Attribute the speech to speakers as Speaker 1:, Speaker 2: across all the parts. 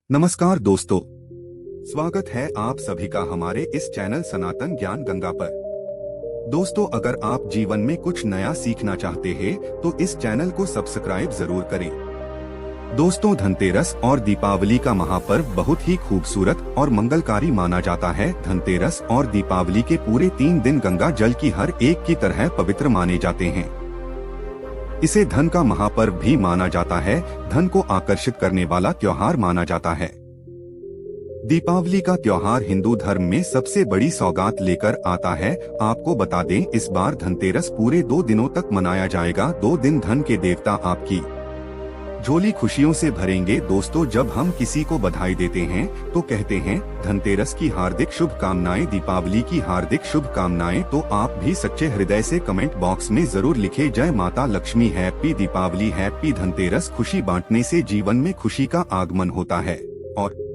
Speaker 1: नमस्कार दोस्तों, स्वागत है आप सभी का हमारे इस चैनल सनातन ज्ञान गंगा पर। दोस्तों, अगर आप जीवन में कुछ नया सीखना चाहते हैं तो इस चैनल को सब्सक्राइब जरूर करें। दोस्तों, धनतेरस और दीपावली का महापर्व बहुत ही खूबसूरत और मंगलकारी माना जाता है। धनतेरस और दीपावली के पूरे 3 दिन गंगा जल की हर एक की तरह पवित्र माने जाते हैं। इसे धन का महापर्व भी माना जाता है। धन को आकर्षित करने वाला त्योहार माना जाता है। दीपावली का त्योहार हिंदू धर्म में सबसे बड़ी सौगात लेकर आता है। आपको बता दें, इस बार धनतेरस पूरे 2 दिनों तक मनाया जाएगा। 2 दिन धन के देवता आपकी झोली खुशियों से भरेंगे। दोस्तों, जब हम किसी को बधाई देते हैं तो कहते हैं धनतेरस की हार्दिक शुभकामनाएं, दीपावली की हार्दिक शुभकामनाएं। तो आप भी सच्चे हृदय से कमेंट बॉक्स में जरूर लिखें, जय माता लक्ष्मी, हैप्पी दीपावली, हैप्पी धनतेरस। खुशी बांटने से जीवन में खुशी का आगमन होता है और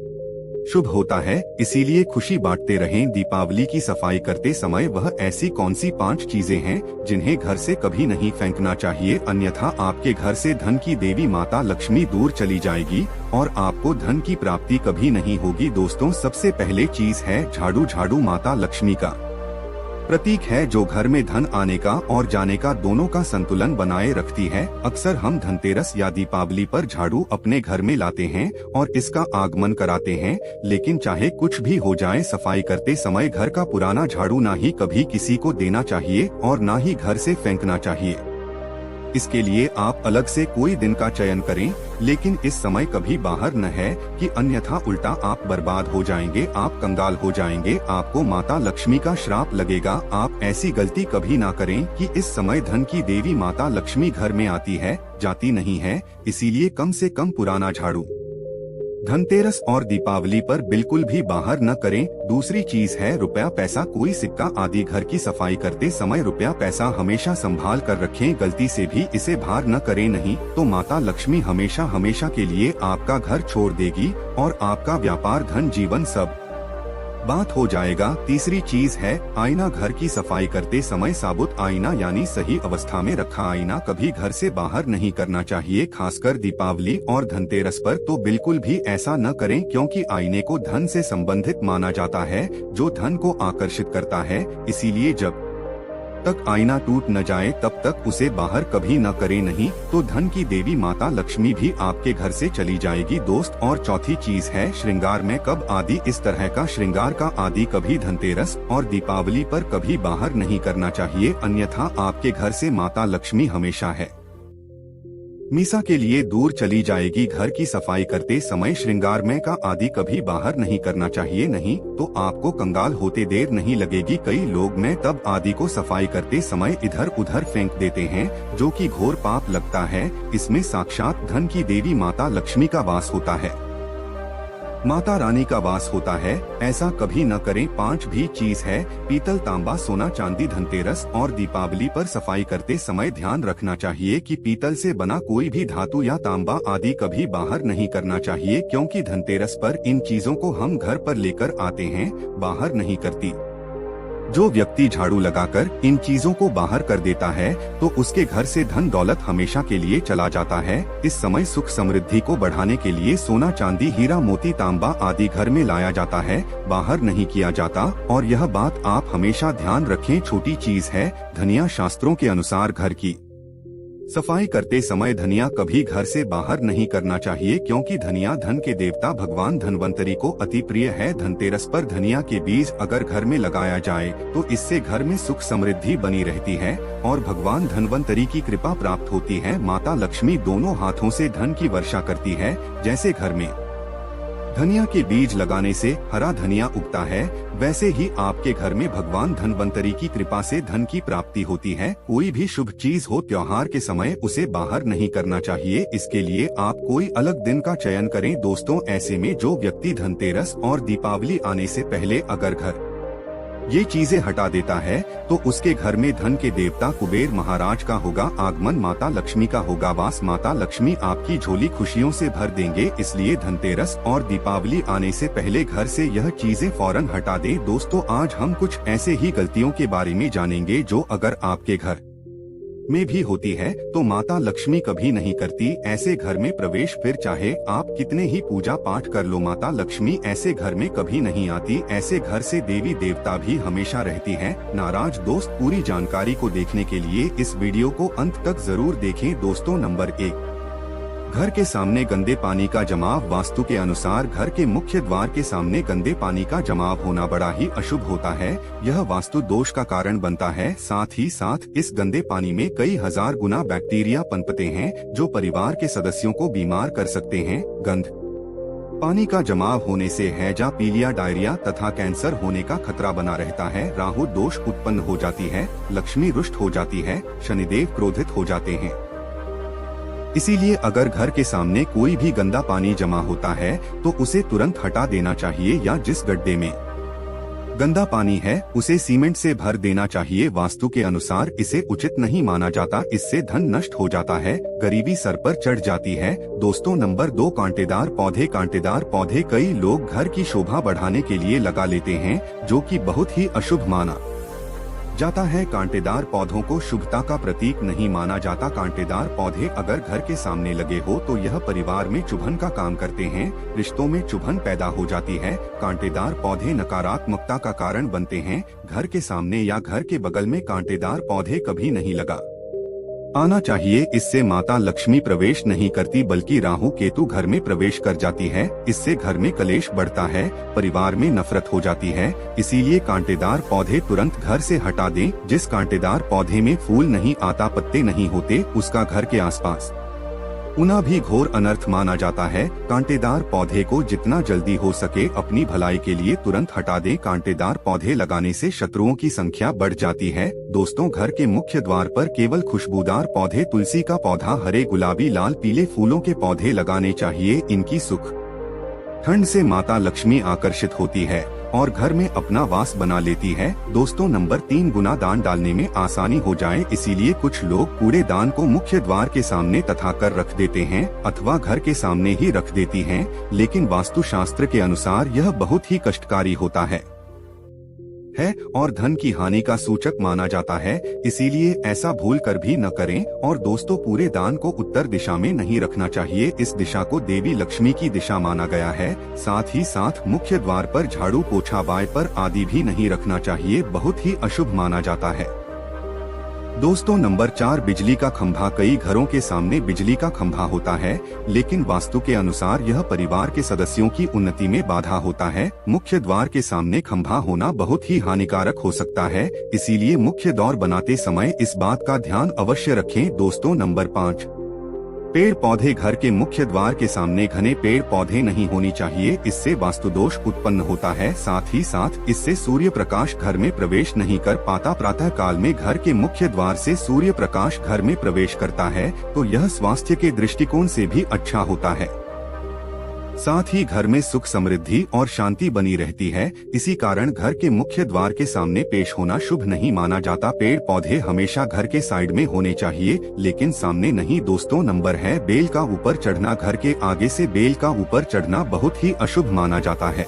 Speaker 1: शुभ होता है, इसीलिए खुशी बांटते रहें। दीपावली की सफाई करते समय वह ऐसी कौन सी 5 चीजें हैं जिन्हें घर से कभी नहीं फेंकना चाहिए, अन्यथा आपके घर से धन की देवी माता लक्ष्मी दूर चली जाएगी और आपको धन की प्राप्ति कभी नहीं होगी। दोस्तों, सबसे पहले चीज है झाड़ू। झाड़ू माता लक्ष्मी का प्रतीक है जो घर में धन आने का और जाने का दोनों का संतुलन बनाए रखती है। अक्सर हम धनतेरस या दीपावली पर झाड़ू अपने घर में लाते हैं और इसका आगमन कराते हैं, लेकिन चाहे कुछ भी हो जाए, सफाई करते समय घर का पुराना झाड़ू ना ही कभी किसी को देना चाहिए और ना ही घर से फेंकना चाहिए। इसके लिए आप अलग से कोई दिन का चयन करें, लेकिन इस समय कभी बाहर न है कि अन्यथा उल्टा आप बर्बाद हो जाएंगे, आप कंगाल हो जाएंगे, आपको माता लक्ष्मी का श्राप लगेगा। आप ऐसी गलती कभी ना करें कि इस समय धन की देवी माता लक्ष्मी घर में आती है, जाती नहीं है। इसीलिए कम से कम पुराना झाड़ू धनतेरस और दीपावली पर बिल्कुल भी बाहर न करें। दूसरी चीज है रुपया पैसा, कोई सिक्का आदि। घर की सफाई करते समय रुपया पैसा हमेशा संभाल कर रखें, गलती से भी इसे बाहर न करें, नहीं तो माता लक्ष्मी हमेशा हमेशा के लिए आपका घर छोड़ देगी और आपका व्यापार, धन, जीवन सब बात हो जाएगा। तीसरी चीज है आईना। घर की सफाई करते समय साबुत आईना यानी सही अवस्था में रखा आईना कभी घर से बाहर नहीं करना चाहिए, खासकर दीपावली और धनतेरस पर तो बिल्कुल भी ऐसा न करें, क्योंकि आईने को धन से संबंधित माना जाता है, जो धन को आकर्षित करता है। इसीलिए जब तक आईना टूट न जाए तब तक उसे बाहर कभी न करें, नहीं तो धन की देवी माता लक्ष्मी भी आपके घर से चली जाएगी। दोस्त, और चौथी चीज है श्रृंगार में कब आदि। इस तरह का श्रृंगार का आदि कभी धनतेरस और दीपावली पर कभी बाहर नहीं करना चाहिए, अन्यथा आपके घर से माता लक्ष्मी हमेशा है मीसा के लिए दूर चली जाएगी। घर की सफाई करते समय श्रृंगार में का आदि कभी बाहर नहीं करना चाहिए, नहीं तो आपको कंगाल होते देर नहीं लगेगी। कई लोग में तब आदि को सफाई करते समय इधर उधर फेंक देते हैं, जो कि घोर पाप लगता है। इसमें साक्षात धन की देवी माता लक्ष्मी का वास होता है, माता रानी का वास होता है, ऐसा कभी न करें। 5वीं चीज है पीतल, तांबा, सोना, चांदी। धनतेरस और दीपावली पर सफाई करते समय ध्यान रखना चाहिए कि पीतल से बना कोई भी धातु या तांबा आदि कभी बाहर नहीं करना चाहिए, क्योंकि धनतेरस पर इन चीजों को हम घर पर लेकर आते हैं, बाहर नहीं करती। जो व्यक्ति झाड़ू लगाकर इन चीजों को बाहर कर देता है तो उसके घर से धन दौलत हमेशा के लिए चला जाता है। इस समय सुख समृद्धि को बढ़ाने के लिए सोना, चांदी, हीरा, मोती, तांबा आदि घर में लाया जाता है, बाहर नहीं किया जाता। और यह बात आप हमेशा ध्यान रखें। छोटी चीज है धनिया। शास्त्रों के अनुसार घर की सफाई करते समय धनिया कभी घर से बाहर नहीं करना चाहिए, क्योंकि धनिया धन के देवता भगवान धनवंतरी को अति प्रिय है। धनतेरस पर धनिया के बीज अगर घर में लगाया जाए तो इससे घर में सुख समृद्धि बनी रहती है और भगवान धनवंतरी की कृपा प्राप्त होती है। माता लक्ष्मी दोनों हाथों से धन की वर्षा करती है। जैसे घर में धनिया के बीज लगाने से हरा धनिया उगता है, वैसे ही आपके घर में भगवान धनवंतरी की कृपा से धन की प्राप्ति होती है। कोई भी शुभ चीज हो त्योहार के समय उसे बाहर नहीं करना चाहिए, इसके लिए आप कोई अलग दिन का चयन करें। दोस्तों, ऐसे में जो व्यक्ति धनतेरस और दीपावली आने से पहले अगर घर ये चीजें हटा देता है तो उसके घर में धन के देवता कुबेर महाराज का होगा आगमन, माता लक्ष्मी का होगा वास। माता लक्ष्मी आपकी झोली खुशियों से भर देंगे, इसलिए धनतेरस और दीपावली आने से पहले घर से यह चीजें फौरन हटा दें। दोस्तों, आज हम कुछ ऐसे ही गलतियों के बारे में जानेंगे जो अगर आपके घर में भी होती है तो माता लक्ष्मी कभी नहीं करती ऐसे घर में प्रवेश। फिर चाहे आप कितने ही पूजा पाठ कर लो, माता लक्ष्मी ऐसे घर में कभी नहीं आती। ऐसे घर से देवी देवता भी हमेशा रहती हैं नाराज। दोस्त, पूरी जानकारी को देखने के लिए इस वीडियो को अंत तक जरूर देखें। दोस्तों, नंबर 1, घर के सामने गंदे पानी का जमाव। वास्तु के अनुसार घर के मुख्य द्वार के सामने गंदे पानी का जमाव होना बड़ा ही अशुभ होता है। यह वास्तु दोष का कारण बनता है। साथ ही साथ इस गंदे पानी में कई हजार गुना बैक्टीरिया पनपते हैं जो परिवार के सदस्यों को बीमार कर सकते हैं। गंद पानी का जमाव होने से हैजा, पीलिया, डायरिया तथा कैंसर होने का खतरा बना रहता है। राहु दोष उत्पन्न हो जाती है, लक्ष्मी रुष्ट हो जाती है, शनिदेव क्रोधित हो जाते हैं। इसीलिए अगर घर के सामने कोई भी गंदा पानी जमा होता है तो उसे तुरंत हटा देना चाहिए या जिस गड्ढे में गंदा पानी है उसे सीमेंट से भर देना चाहिए। वास्तु के अनुसार इसे उचित नहीं माना जाता, इससे धन नष्ट हो जाता है, गरीबी सर पर चढ़ जाती है। दोस्तों, नंबर 2, कांटेदार पौधे। कांटेदार पौधे कई लोग घर की शोभा बढ़ाने के लिए लगा लेते हैं जो कि बहुत ही अशुभ माना जाता है। कांटेदार पौधों को शुभता का प्रतीक नहीं माना जाता। कांटेदार पौधे अगर घर के सामने लगे हो तो यह परिवार में चुभन का काम करते हैं, रिश्तों में चुभन पैदा हो जाती है। कांटेदार पौधे नकारात्मकता का कारण बनते हैं। घर के सामने या घर के बगल में कांटेदार पौधे कभी नहीं लगा आना चाहिए। इससे माता लक्ष्मी प्रवेश नहीं करती बल्कि राहु केतु घर में प्रवेश कर जाती है। इससे घर में कलेश बढ़ता है, परिवार में नफरत हो जाती है। इसीलिए कांटेदार पौधे तुरंत घर से हटा दें। जिस कांटेदार पौधे में फूल नहीं आता, पत्ते नहीं होते, उसका घर के आसपास उना भी घोर अनर्थ माना जाता है। कांटेदार पौधे को जितना जल्दी हो सके अपनी भलाई के लिए तुरंत हटा दें। कांटेदार पौधे लगाने से शत्रुओं की संख्या बढ़ जाती है। दोस्तों, घर के मुख्य द्वार पर केवल खुशबूदार पौधे, तुलसी का पौधा, हरे, गुलाबी, लाल, पीले फूलों के पौधे लगाने चाहिए। इनकी सुख ठंड से माता लक्ष्मी आकर्षित होती है और घर में अपना वास बना लेती है। दोस्तों, नंबर 3, गुना दान डालने में आसानी हो जाए, इसीलिए कुछ लोग कूड़ेदान को मुख्य द्वार के सामने तथा कर रख देते हैं अथवा घर के सामने ही रख देती हैं, लेकिन वास्तु शास्त्र के अनुसार यह बहुत ही कष्टकारी होता है और धन की हानि का सूचक माना जाता है। इसीलिए ऐसा भूल कर भी न करें। और दोस्तों, पूरे दान को उत्तर दिशा में नहीं रखना चाहिए, इस दिशा को देवी लक्ष्मी की दिशा माना गया है। साथ ही साथ मुख्य द्वार पर झाड़ू, पोछा, वाइपर आदि भी नहीं रखना चाहिए, बहुत ही अशुभ माना जाता है। दोस्तों, नंबर 4, बिजली का खंभा। कई घरों के सामने बिजली का खंभा होता है, लेकिन वास्तु के अनुसार यह परिवार के सदस्यों की उन्नति में बाधा होता है। मुख्य द्वार के सामने खंभा होना बहुत ही हानिकारक हो सकता है, इसीलिए मुख्य द्वार बनाते समय इस बात का ध्यान अवश्य रखें। दोस्तों, नंबर 5, पेड़ पौधे। घर के मुख्य द्वार के सामने घने पेड़ पौधे नहीं होनी चाहिए, इससे वास्तु दोष उत्पन्न होता है। साथ ही साथ इससे सूर्य प्रकाश घर में प्रवेश नहीं कर पाता। प्रातः काल में घर के मुख्य द्वार से सूर्य प्रकाश घर में प्रवेश करता है तो यह स्वास्थ्य के दृष्टिकोण से भी अच्छा होता है। साथ ही घर में सुख, समृद्धि और शांति बनी रहती है। इसी कारण घर के मुख्य द्वार के सामने पेश होना शुभ नहीं माना जाता। पेड़ पौधे हमेशा घर के साइड में होने चाहिए, लेकिन सामने नहीं। दोस्तों, नंबर है, बेल का ऊपर चढ़ना। घर के आगे से बेल का ऊपर चढ़ना बहुत ही अशुभ माना जाता है।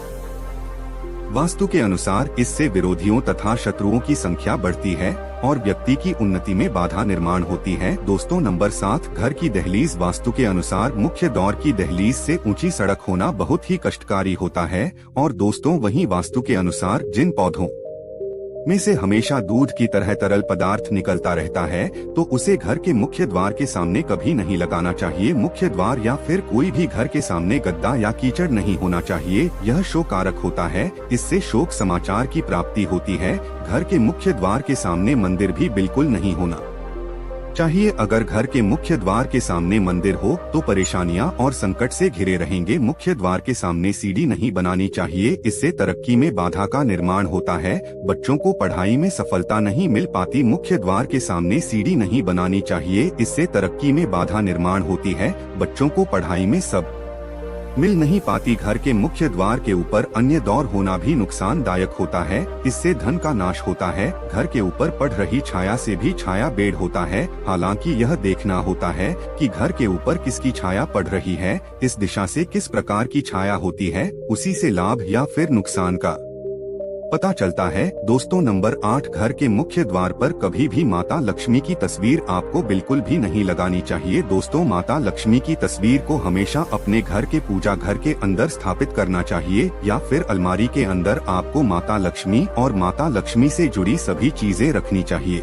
Speaker 1: वास्तु के अनुसार इससे विरोधियों तथा शत्रुओं की संख्या बढ़ती है और व्यक्ति की उन्नति में बाधा निर्माण होती है। दोस्तों, नंबर 7, घर की दहलीज। वास्तु के अनुसार मुख्य द्वार की दहलीज से ऊंची सड़क होना बहुत ही कष्टकारी होता है। और दोस्तों, वहीं वास्तु के अनुसार जिन पौधों में से हमेशा दूध की तरह तरल पदार्थ निकलता रहता है तो उसे घर के मुख्य द्वार के सामने कभी नहीं लगाना चाहिए। मुख्य द्वार या फिर कोई भी घर के सामने गद्दा या कीचड़ नहीं होना चाहिए, यह शोकारक होता है, इससे शोक समाचार की प्राप्ति होती है। घर के मुख्य द्वार के सामने मंदिर भी बिल्कुल नहीं होना चाहिए। अगर घर के मुख्य द्वार के सामने मंदिर हो तो परेशानियां और संकट से घिरे रहेंगे। मुख्य द्वार के सामने सीढ़ी नहीं बनानी चाहिए, इससे तरक्की में बाधा का निर्माण होता है। बच्चों को पढ़ाई में सफलता नहीं मिल पाती। मुख्य द्वार के सामने सीढ़ी नहीं बनानी चाहिए, इससे तरक्की में बाधा निर्माण होती है। बच्चों को पढ़ाई में सब मिल नहीं पाती। घर के मुख्य द्वार के ऊपर अन्य दौर होना भी नुकसानदायक होता है, इससे धन का नाश होता है। घर के ऊपर पड़ रही छाया से भी छाया बेड़ होता है। हालांकि यह देखना होता है कि घर के ऊपर किसकी छाया पड़ रही है, इस दिशा से किस प्रकार की छाया होती है, उसी से लाभ या फिर नुकसान का पता चलता है। दोस्तों नंबर 8, घर के मुख्य द्वार पर कभी भी माता लक्ष्मी की तस्वीर आपको बिल्कुल भी नहीं लगानी चाहिए। दोस्तों माता लक्ष्मी की तस्वीर को हमेशा अपने घर के पूजा घर के अंदर स्थापित करना चाहिए या फिर अलमारी के अंदर आपको माता लक्ष्मी और माता लक्ष्मी से जुड़ी सभी चीजें रखनी चाहिए,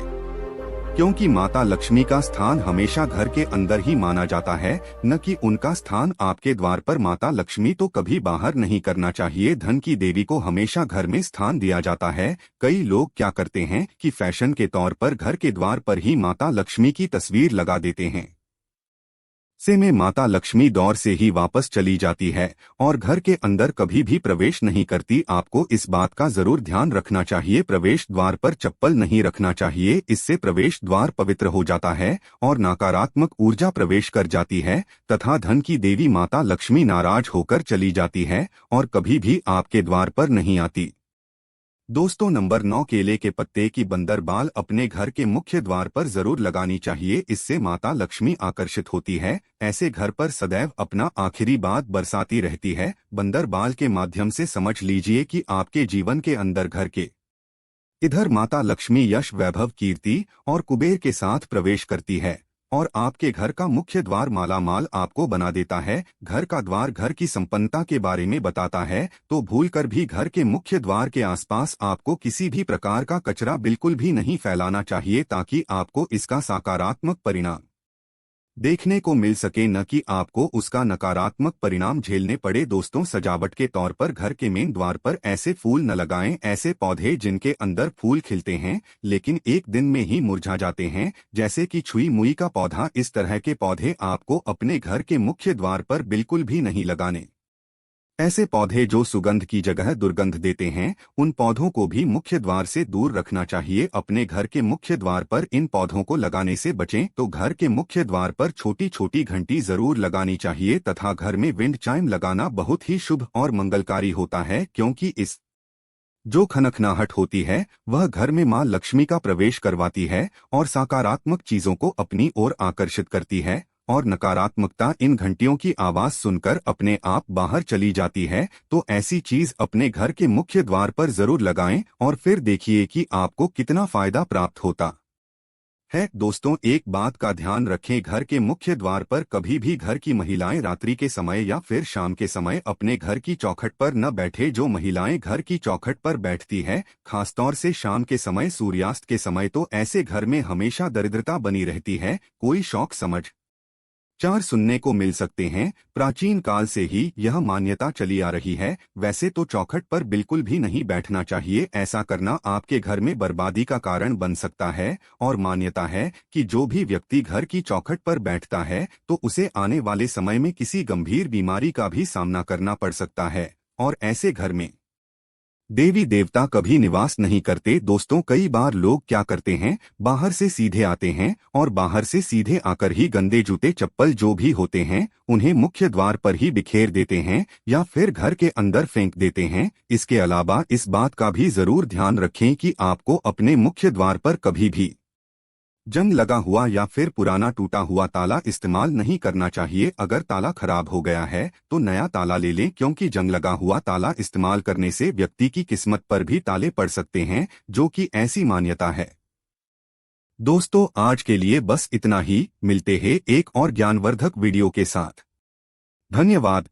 Speaker 1: क्योंकि माता लक्ष्मी का स्थान हमेशा घर के अंदर ही माना जाता है, न कि उनका स्थान आपके द्वार पर। माता लक्ष्मी तो कभी बाहर नहीं करना चाहिए। धन की देवी को हमेशा घर में स्थान दिया जाता है। कई लोग क्या करते हैं कि फैशन के तौर पर घर के द्वार पर ही माता लक्ष्मी की तस्वीर लगा देते हैं। से में माता लक्ष्मी दौर से ही वापस चली जाती है और घर के अंदर कभी भी प्रवेश नहीं करती। आपको इस बात का जरूर ध्यान रखना चाहिए। प्रवेश द्वार पर चप्पल नहीं रखना चाहिए, इससे प्रवेश द्वार पवित्र हो जाता है और नकारात्मक ऊर्जा प्रवेश कर जाती है तथा धन की देवी माता लक्ष्मी नाराज होकर चली जाती है और कभी भी आपके द्वार पर नहीं आती। दोस्तों नंबर 9, केले के पत्ते की बंदर बाल अपने घर के मुख्य द्वार पर जरूर लगानी चाहिए। इससे माता लक्ष्मी आकर्षित होती है। ऐसे घर पर सदैव अपना आखिरी बात बरसाती रहती है। बंदर बाल के माध्यम से समझ लीजिए कि आपके जीवन के अंदर घर के इधर माता लक्ष्मी यश वैभव कीर्ति और कुबेर के साथ प्रवेश करती है और आपके घर का मुख्य द्वार मालामाल आपको बना देता है। घर का द्वार घर की संपन्नता के बारे में बताता है, तो भूलकर भी घर के मुख्य द्वार के आसपास आपको किसी भी प्रकार का कचरा बिल्कुल भी नहीं फैलाना चाहिए, ताकि आपको इसका सकारात्मक परिणाम देखने को मिल सके, न कि आपको उसका नकारात्मक परिणाम झेलने पड़े। दोस्तों सजावट के तौर पर घर के मेन द्वार पर ऐसे फूल न लगाएं। ऐसे पौधे जिनके अंदर फूल खिलते हैं लेकिन एक दिन में ही मुरझा जाते हैं, जैसे कि छुई मुई का पौधा, इस तरह के पौधे आपको अपने घर के मुख्य द्वार पर बिल्कुल भी नहीं लगाने। ऐसे पौधे जो सुगंध की जगह दुर्गंध देते हैं, उन पौधों को भी मुख्य द्वार से दूर रखना चाहिए। अपने घर के मुख्य द्वार पर इन पौधों को लगाने से बचें। तो घर के मुख्य द्वार पर छोटी छोटी घंटी जरूर लगानी चाहिए तथा घर में विंड चाइम लगाना बहुत ही शुभ और मंगलकारी होता है, क्योंकि इस जो खनखनाहट होती है वह घर में मां लक्ष्मी का प्रवेश करवाती है और सकारात्मक चीजों को अपनी ओर आकर्षित करती है और नकारात्मकता इन घंटियों की आवाज सुनकर अपने आप बाहर चली जाती है। तो ऐसी चीज अपने घर के मुख्य द्वार पर जरूर लगाएं और फिर देखिए कि आपको कितना फायदा प्राप्त होता है। दोस्तों एक बात का ध्यान रखें, घर के मुख्य द्वार पर कभी भी घर की महिलाएं रात्रि के समय या फिर शाम के समय अपने घर की चौखट पर न बैठे। जो महिलाएं घर की चौखट पर बैठती है, खासतौर से शाम के समय, सूर्यास्त के समय, तो ऐसे घर में हमेशा दरिद्रता बनी रहती है। कोई शौक समझ चार सुनने को मिल सकते हैं। प्राचीन काल से ही यह मान्यता चली आ रही है। वैसे तो चौखट पर बिल्कुल भी नहीं बैठना चाहिए, ऐसा करना आपके घर में बर्बादी का कारण बन सकता है। और मान्यता है कि जो भी व्यक्ति घर की चौखट पर बैठता है तो उसे आने वाले समय में किसी गंभीर बीमारी का भी सामना करना पड़ सकता है और ऐसे घर में देवी देवता कभी निवास नहीं करते। दोस्तों कई बार लोग क्या करते हैं, बाहर से सीधे आते हैं और बाहर से सीधे आकर ही गंदे जूते चप्पल जो भी होते हैं उन्हें मुख्य द्वार पर ही बिखेर देते हैं या फिर घर के अंदर फेंक देते हैं। इसके अलावा इस बात का भी जरूर ध्यान रखें कि आपको अपने मुख्य द्वार पर कभी भी जंग लगा हुआ या फिर पुराना टूटा हुआ ताला इस्तेमाल नहीं करना चाहिए। अगर ताला खराब हो गया है तो नया ताला ले लें, क्योंकि जंग लगा हुआ ताला इस्तेमाल करने से व्यक्ति की किस्मत पर भी ताले पड़ सकते हैं, जो कि ऐसी मान्यता है। दोस्तों आज के लिए बस इतना ही। मिलते हैं एक और ज्ञानवर्धक वीडियो के साथ। धन्यवाद।